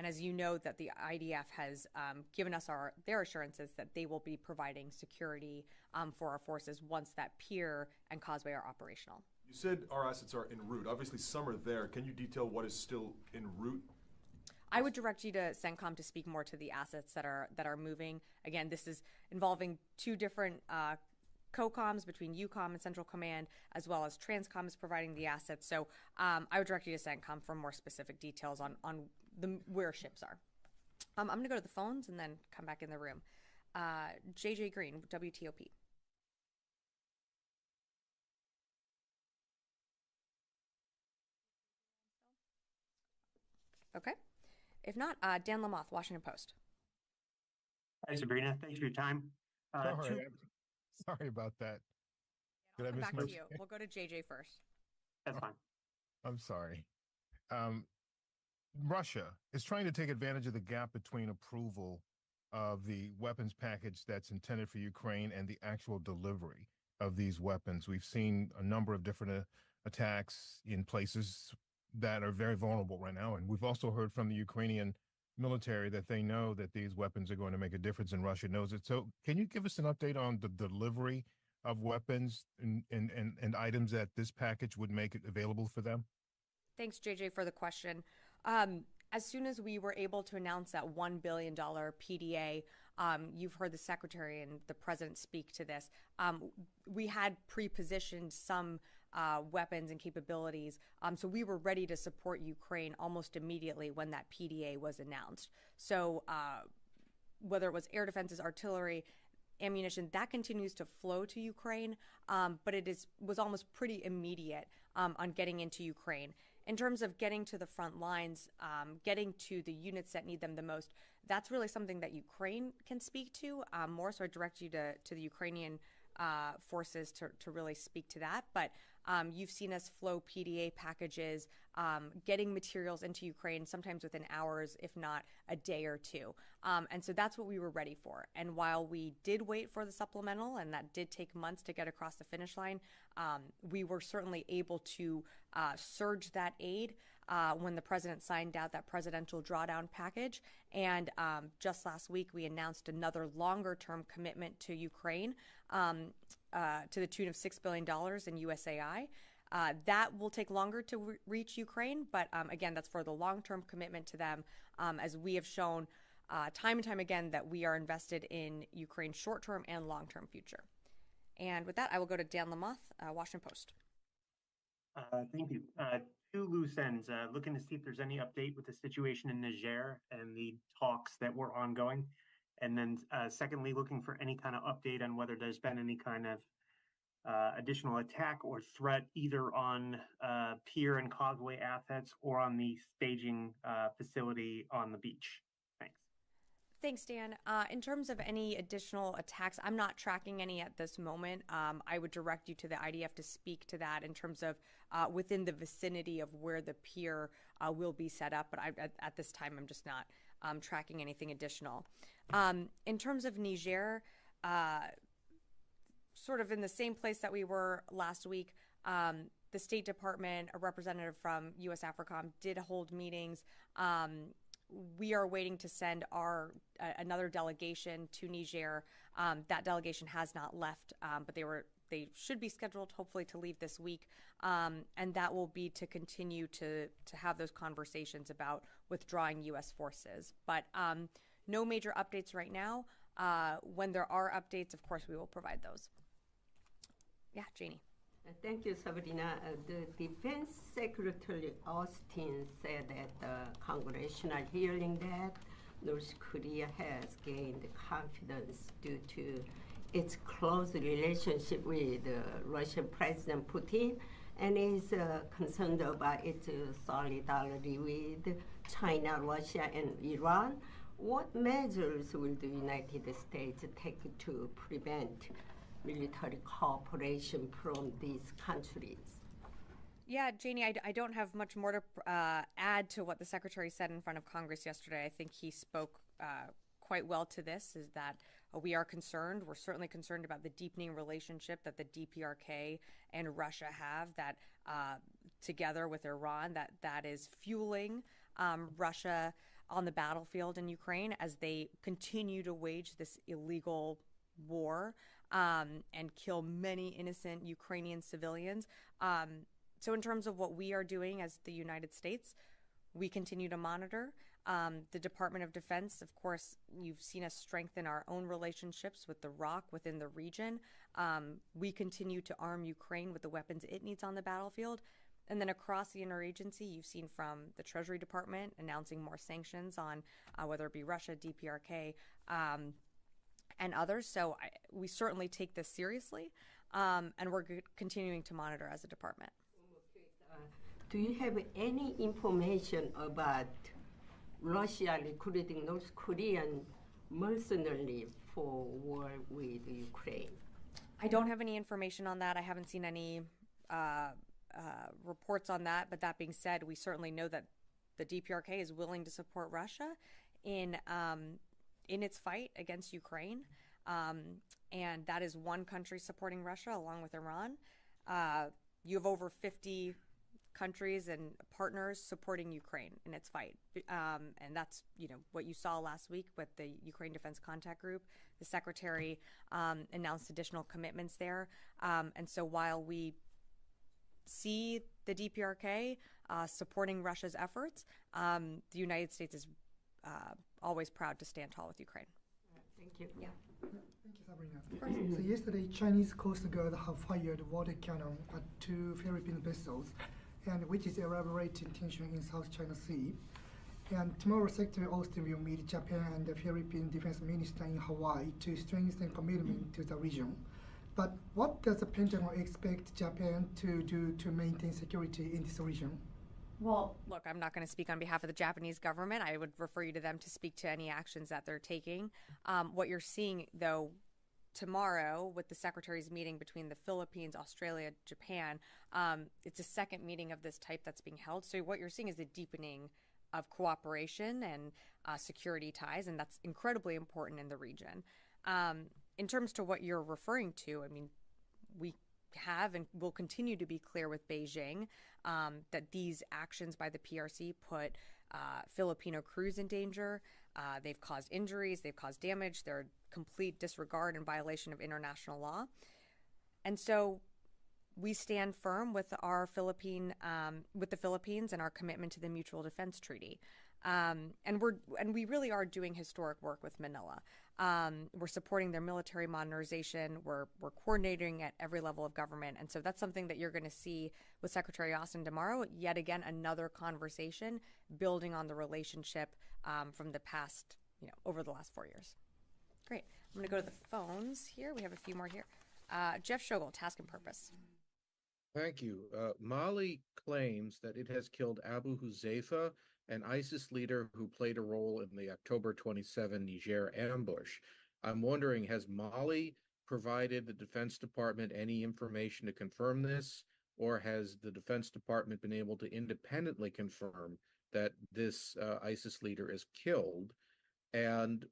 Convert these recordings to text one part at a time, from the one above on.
And as you know, that the IDF has given us their assurances that they will be providing security for our forces once that pier and causeway are operational. You said our assets are en route. Obviously, some are there. Can you detail what is still en route? I would direct you to CENTCOM to speak more to the assets that are moving. Again, this is involving two different COCOMs between UCOM and Central Command, as well as TRANSCOM is providing the assets. So I would direct you to CENTCOM for more specific details on where ships are. I'm going to go to the phones and then come back in the room. JJ Green, WTOP. Okay. If not, Dan Lamoth, Washington Post. Hi, Sabrina. Thanks for your time. Sorry about that. Did I miss back to you? We'll go to JJ first. That's fine. I'm sorry. Russia is trying to take advantage of the gap between approval of the weapons package that's intended for Ukraine and the actual delivery of these weapons. We've seen a number of different attacks in places that are very vulnerable right now. And we've also heard from the Ukrainian military that they know that these weapons are going to make a difference, and Russia knows it. So can you give us an update on the delivery of weapons and items that this package would make it available for them? Thanks, JJ, for the question. As soon as we were able to announce that $1 billion PDA, you've heard the Secretary and the President speak to this. We had pre-positioned some weapons and capabilities, so we were ready to support Ukraine almost immediately when that PDA was announced. So whether it was air defenses, artillery, ammunition, that continues to flow to Ukraine, but was almost pretty immediate on getting into Ukraine. In terms of getting to the front lines, getting to the units that need them the most, that's really something that Ukraine can speak to more. So I direct you to the Ukrainian forces to really speak to that. But you've seen us flow PDA packages, getting materials into Ukraine, sometimes within hours, if not a day or two. And so that's what we were ready for. And while we did wait for the supplemental, and that did take months to get across the finish line, we were certainly able to surge that aid when the president signed out that presidential drawdown package. And just last week, we announced another longer-term commitment to Ukraine to the tune of $6 billion in USAI. That will take longer to reach Ukraine, but again, that's for the long-term commitment to them, as we have shown time and time again that we are invested in Ukraine's short-term and long-term future. And with that, I will go to Dan Lamoth, Washington Post. Thank you. Two loose ends, looking to see if there's any update with the situation in Niger and the talks that were ongoing. And then secondly, looking for any kind of update on whether there's been any kind of additional attack or threat either on pier and causeway assets or on the staging facility on the beach. Thanks. Thanks, Dan. In terms of any additional attacks, I'm not tracking any at this moment. I would direct you to the IDF to speak to that in terms of within the vicinity of where the pier will be set up. But at this time, I'm just not tracking anything additional. In terms of Niger, sort of in the same place that we were last week, the State Department, a representative from U.S. AFRICOM, did hold meetings. We are waiting to send another delegation to Niger. That delegation has not left, but they should be scheduled hopefully to leave this week, and that will be to continue to have those conversations about withdrawing U.S. forces. But no major updates right now. When there are updates, of course, we will provide those. Yeah, Janie. Thank you, Sabrina. The Defense Secretary Austin said at the congressional hearing that North Korea has gained confidence due to its close relationship with Russian President Putin and is concerned about its solidarity with China, Russia, and Iran. What measures will the United States take to prevent military cooperation from these countries? Yeah, Janie, I don't have much more to add to what the Secretary said in front of Congress yesterday. I think he spoke quite well to this, is that we are concerned. We're certainly concerned about the deepening relationship that the DPRK and Russia have, that together with Iran, that is fueling Russia on the battlefield in Ukraine as they continue to wage this illegal war and kill many innocent Ukrainian civilians. So in terms of what we are doing as the United States, we continue to monitor. The Department of Defense, of course, you've seen us strengthen our own relationships with the ROC within the region. We continue to arm Ukraine with the weapons it needs on the battlefield. And then across the interagency, you've seen from the Treasury Department announcing more sanctions on whether it be Russia, DPRK, and others. So we certainly take this seriously, and we're continuing to monitor as a department. Do you have any information about Russia recruiting North Korean mercenaries for war with Ukraine? I don't have any information on that. I haven't seen any reports on that. But that being said, we certainly know that the DPRK is willing to support Russia in its fight against Ukraine. And that is one country supporting Russia along with Iran. You have over 50 countries and partners supporting Ukraine in its fight. And that's, what you saw last week with the Ukraine Defense Contact Group. The secretary announced additional commitments there. And so while we see the DPRK supporting Russia's efforts, the United States is always proud to stand tall with Ukraine. Thank you. Yeah. Thank you, Sabrina. So yesterday, Chinese Coast Guard have fired water cannon at 2 Philippine vessels, and which is elaborating tension in South China Sea. And tomorrow, Secretary Austin will meet Japan and the Philippine Defense Minister in Hawaii to strengthen commitment to the region. But what does the Pentagon expect Japan to do to maintain security in this region? Well, look, I'm not going to speak on behalf of the Japanese government. I would refer you to them to speak to any actions that they're taking. What you're seeing, though, tomorrow with the secretaries meeting between the Philippines, Australia, Japan, it's a second meeting of this type that's being held. So what you're seeing is a deepening of cooperation and security ties, and that's incredibly important in the region. In terms to what you're referring to, I mean, we have and will continue to be clear with Beijing that these actions by the PRC put Filipino crews in danger. They've caused injuries, they've caused damage, they're complete disregard and violation of international law. And so we stand firm with the Philippines and our commitment to the Mutual Defense Treaty. And we really are doing historic work with Manila. We're supporting their military modernization. We're coordinating at every level of government. And so that's something that you're going to see with Secretary Austin tomorrow. Yet again, another conversation building on the relationship from the past, over the last 4 years. Great. I'm going to go to the phones here. We have a few more here. Jeff Shogel, Task and Purpose. Thank you. Mali claims that it has killed Abu Huzaifa, an ISIS leader who played a role in the October 27 Niger ambush. I'm wondering, has Mali provided the Defense Department any information to confirm this, or has the Defense Department been able to independently confirm that this ISIS leader is killed? And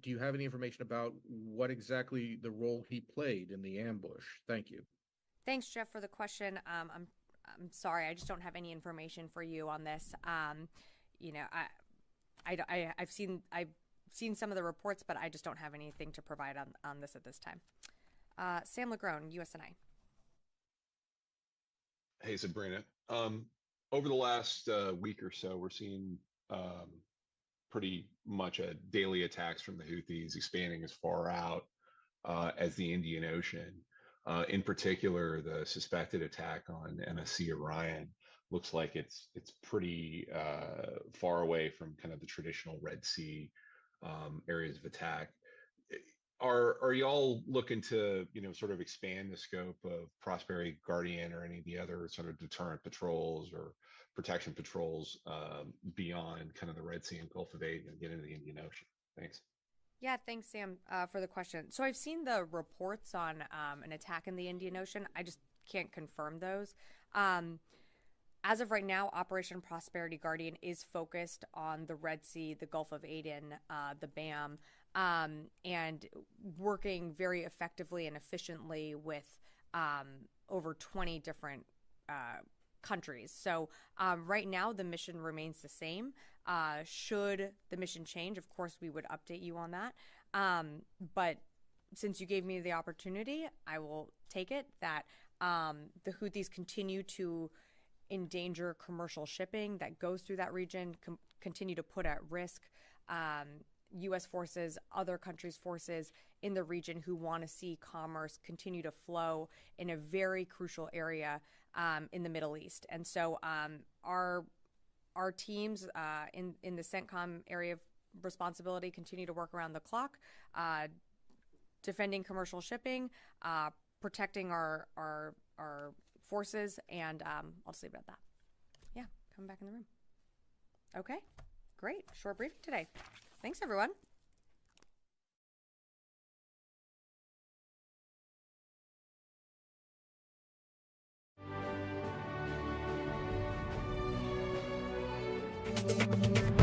do you have any information about what exactly the role he played in the ambush? Thank you. Thanks, Jeff, for the question. I'm sorry, I just don't have any information for you on this. I've seen some of the reports, but I just don't have anything to provide on this at this time. Sam Legrone, USNI. Hey, Sabrina. Over the last week or so, we're seeing pretty much a daily attacks from the Houthis expanding as far out as the Indian Ocean. In particular, the suspected attack on MSC Orion looks like it's pretty far away from kind of the traditional Red Sea areas of attack. Are y'all looking to sort of expand the scope of Prosperity Guardian or any of the other sort of deterrent patrols or protection patrols beyond kind of the Red Sea and Gulf of Aden and get into the Indian Ocean? Thanks. Yeah, thanks, Sam, for the question. So I've seen the reports on an attack in the Indian Ocean. I just can't confirm those. As of right now, Operation Prosperity Guardian is focused on the Red Sea, the Gulf of Aden, the BAM, and working very effectively and efficiently with over 20 different countries. So right now, the mission remains the same. Should the mission change, of course, we would update you on that. But since you gave me the opportunity, I will take it that the Houthis continue to endanger commercial shipping that goes through that region, continue to put at risk U.S. forces, other countries' forces in the region who want to see commerce continue to flow in a very crucial area in the Middle East. And so our teams in the CENTCOM area of responsibility continue to work around the clock, defending commercial shipping, protecting our forces, and I'll just leave it at that. Yeah, come back in the room. Okay, great. Short briefing today. Thanks, everyone. Thank you.